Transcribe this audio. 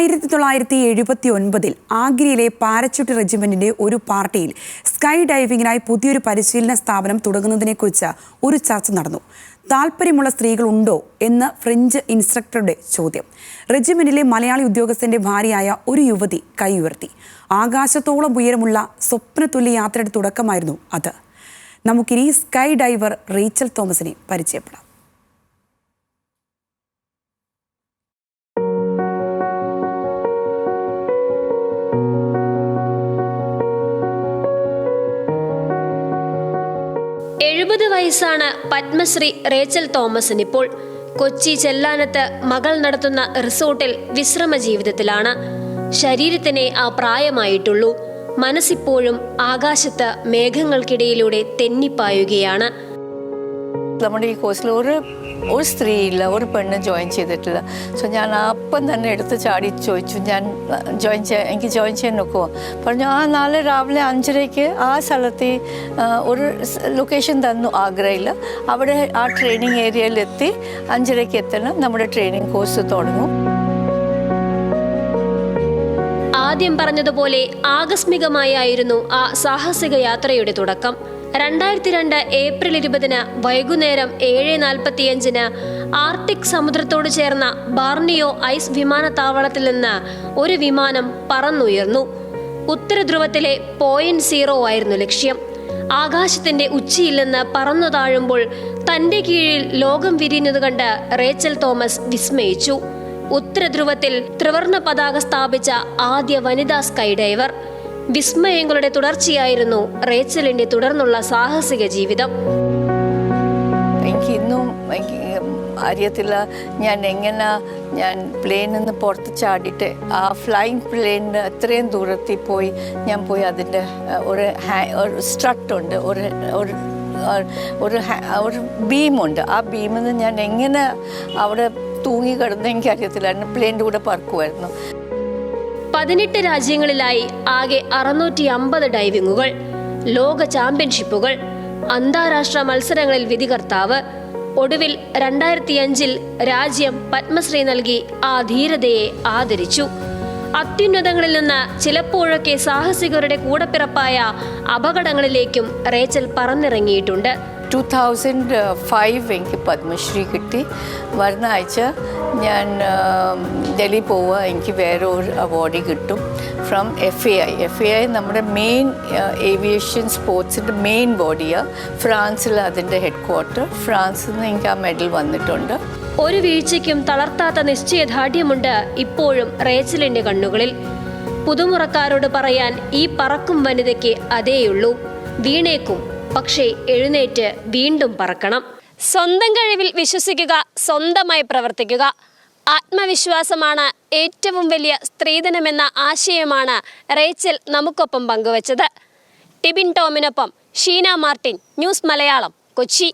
1979 ആഗ്രയിലെ parachute റെജിമെന്റിന്റെ ഒരു പാർട്ടിയിൽ sky ഡൈവിംഗിനായി പുതിയൊരു പരിശീലന സ്ഥാപനം തുടങ്ങുന്നതിനെക്കുറിച്ച് ഒരു ചർച്ച നടന്നു. താല്പര്യമുള്ള സ്ത്രീകളുണ്ടോ എന്ന് ഫ്രഞ്ച് ഇൻസ്ട്രക്ടറുടെ ചോദ്യം. റെജിമെന്റിലെ മലയാളി ഉദ്യോഗസ്ഥന്റെ ഭാര്യയായ ഒരു യുവതി കൈ ഉയർത്തി. ആകാശത്തോളം ഉയരമുള്ള സ്വപ്നതുല്യ യാത്രയുടെ തുടക്കമായിരുന്നു അത്. നമുക്കിനി സ്കൈ ഡൈവർ റേച്ചൽ തോമസിനെ പരിചയപ്പെടാം. വയസ്സാണ് പത്മശ്രീ റേച്ചൽ തോമസിന്. ഇപ്പോൾ കൊച്ചി ചെല്ലാനത്ത് മകൾ നടത്തുന്ന റിസോർട്ടിൽ വിശ്രമ ജീവിതത്തിലാണ്. ശരീരത്തിനെ ആ പ്രായമായിട്ടുള്ളൂ. മനസ്സിപ്പോഴും ആകാശത്ത് മേഘങ്ങൾക്കിടയിലൂടെ തെന്നിപ്പായുകയാണ്. നമ്മുടെ ഈ കോഴ്സിൽ ഒരു സ്ത്രീയില്ല, ഒരു പെണ്ണ് ജോയിൻ ചെയ്തിട്ടില്ല. സോ ഞാൻ അപ്പം തന്നെ എടുത്ത് ചാടി ചോദിച്ചു, എനിക്ക് ജോയിൻ ചെയ്യാൻ നോക്കുമോ? പറഞ്ഞു ആ നാളെ രാവിലെ 5:30 ആ സ്ഥലത്ത് ഒരു ലൊക്കേഷൻ തന്നു ആഗ്രയിൽ. അവിടെ ആ ട്രെയിനിങ് ഏരിയയിലെത്തി 5:30 എത്തണം. നമ്മുടെ ട്രെയിനിങ് കോഴ്സ് തുടങ്ങും. ആദ്യം പറഞ്ഞതുപോലെ ആകസ്മികമായിരുന്നു ആ സാഹസിക യാത്രയുടെ തുടക്കം. 2002 ഏപ്രിൽ 20 വൈകുന്നേരം 7:45 ആർട്ടിക് സമുദ്രത്തോട് ചേർന്ന ബാർണിയോ ഐസ് വിമാനത്താവളത്തിൽ നിന്ന് ഒരു വിമാനം പറന്നുയർന്നു. ഉത്തരധ്രുവത്തിലെ പോയിന്റ് 0 ആയിരുന്നു ലക്ഷ്യം. ആകാശത്തിന്റെ ഉച്ചിയിൽ നിന്ന് പറന്നു താഴുമ്പോൾ തന്റെ കീഴിൽ ലോകം വിരിയുന്നത് കണ്ട് റേച്ചൽ തോമസ് വിസ്മയിച്ചു. ഉത്തരധ്രുവത്തിൽ ത്രിവർണ പതാക സ്ഥാപിച്ച ആദ്യ വനിതാ സ്കൈ ഡൈവർ. വിസ്മയങ്ങളുടെ തുടർച്ചയായിരുന്നു റേച്ചലിന്റെ തുടർന്നുള്ള സാഹസിക ജീവിതം. എനിക്ക് ഇന്നും അറിയത്തില്ല ഞാൻ പ്ലെയിനിൽ നിന്ന് പുറത്ത് ചാടിയിട്ട് ആ ഫ്ലൈയിങ് പ്ലെയിനിന് അത്രയും ദൂരത്തിൽ ഞാൻ പോയി അതിൻ്റെ ഒരു സ്ട്രട്ടുണ്ട്, ഒരു ബീമുണ്ട്. ആ ബീമിൽ നിന്ന് ഞാൻ എങ്ങനെ അവിടെ തൂങ്ങി കിടന്ന് എനിക്കറിയത്തില്ലായിരുന്നു. പ്ലെയിൻ്റെ കൂടെ പറക്കുമായിരുന്നു. 18 രാജ്യങ്ങളിലായി ആകെ 650 ഡൈവിങ്ങുകൾ, ലോക ചാമ്പ്യൻഷിപ്പുകൾ, അന്താരാഷ്ട്ര മത്സരങ്ങളിൽ വിധികർത്താവ്. ഒടുവിൽ 2005 രാജ്യം പത്മശ്രീ നൽകി ആ ധീരതയെ ആദരിച്ചു. അത്യുന്നതങ്ങളിൽ നിന്ന് ചിലപ്പോഴൊക്കെ സാഹസികരുടെ കൂടപ്പിറപ്പായ അപകടങ്ങളിലേക്കും റേച്ചൽ പറന്നിറങ്ങിയിട്ടുണ്ട്. 2005 എനിക്ക് പത്മശ്രീ കിട്ടി. വരുന്ന ആഴ്ച ഞാൻ ഡൽഹി പോവുക. എനിക്ക് വേറെ ഒരു അവാർഡ് കിട്ടും ഫ്രം FAI. നമ്മുടെ മെയിൻ ഏവിയേഷൻ സ്പോർട്സിൻ്റെ മെയിൻ ബോഡിയാണ്. ഫ്രാൻസിൽ അതിൻ്റെ ഹെഡ്ക്വാർട്ടർ. ഫ്രാൻസിൽ നിന്ന് എനിക്ക് ആ മെഡൽ വന്നിട്ടുണ്ട്. ഒരു വീഴ്ചയ്ക്കും തളർത്താത്ത നിശ്ചയദാർഢ്യമുണ്ട് ഇപ്പോഴും റേച്ചലിന്റെ കണ്ണുകളിൽ. പുതുമുറക്കാരോട് പറയാൻ ഈ പറക്കും വനിതയ്ക്ക് അതേയുള്ളൂ. വീണേക്കും, പക്ഷേ എഴുന്നേറ്റ് വീണ്ടും പറക്കണം. സ്വന്തം കഴിവിൽ വിശ്വസിക്കുക, സ്വന്തമായി പ്രവർത്തിക്കുക. ആത്മവിശ്വാസമാണ് ഏറ്റവും വലിയ സ്ത്രീധനമെന്ന ആശയമാണ് റേച്ചൽ നമുക്കൊപ്പം പങ്കുവച്ചത്. ടിബിൻ ടോമിനൊപ്പം ഷീന മാർട്ടിൻ, ന്യൂസ് മലയാളം, കൊച്ചി.